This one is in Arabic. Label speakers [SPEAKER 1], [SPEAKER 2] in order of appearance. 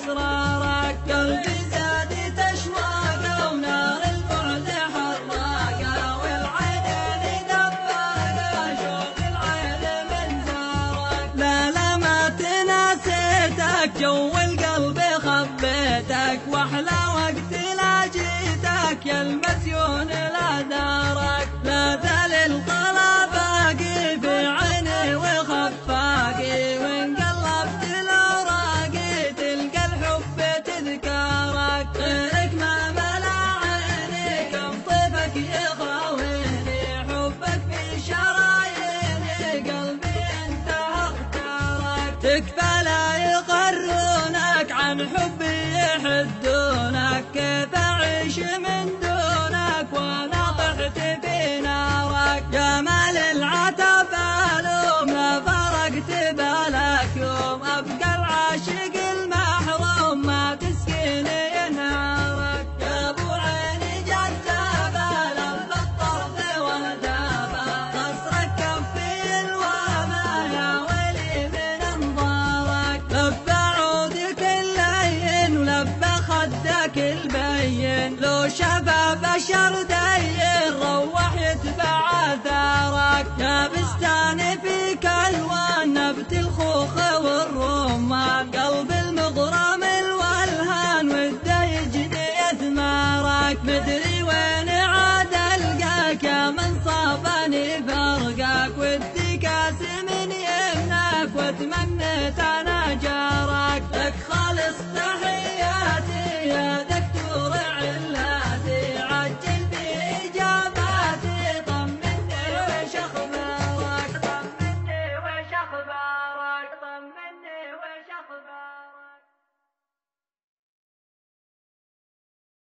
[SPEAKER 1] أسرارك. قلبي زادت أشواقه ونار البعد حراقه والعينين دفاقه شوق العين من زارك. لا ما تناسيتك جو القلب خبيتك واحلى وقت لا جيتك يا المسيون لا دارك. لا ذل الطلا باقي في عيني وخفاقي وان قلبت الاوراقي تلقى الحب تذكارك. غيرك ما ملا عيني كم طيبك يخاويني حبك في شراييني قلبي انتهى اختارك. تكفى لا يقرونك عن حبي يحدونك كيف اعيش من دونك وانا طحت في نارك. جمال العتب الوم لا فرقت بالك يوم ابقى العاشق المحروم ما تسقيني نارك. يا ابو عيني جذابه لف الطرف والدابه قصرك كفي الوامه يا ويلي من انظارك. لف عودك اللين ولف خدك البين لو شفى بشر دين روح يتبع اثارك. يا بستاني فيك الوان نبت الخوخ والرمان قلب المغرم الوالهان وده يجني اثمارك. مدري وين عاد القاك يا من صابني فرقك ودي كاس من يمناك وتمنيت انا جارك. لك خالص تحيه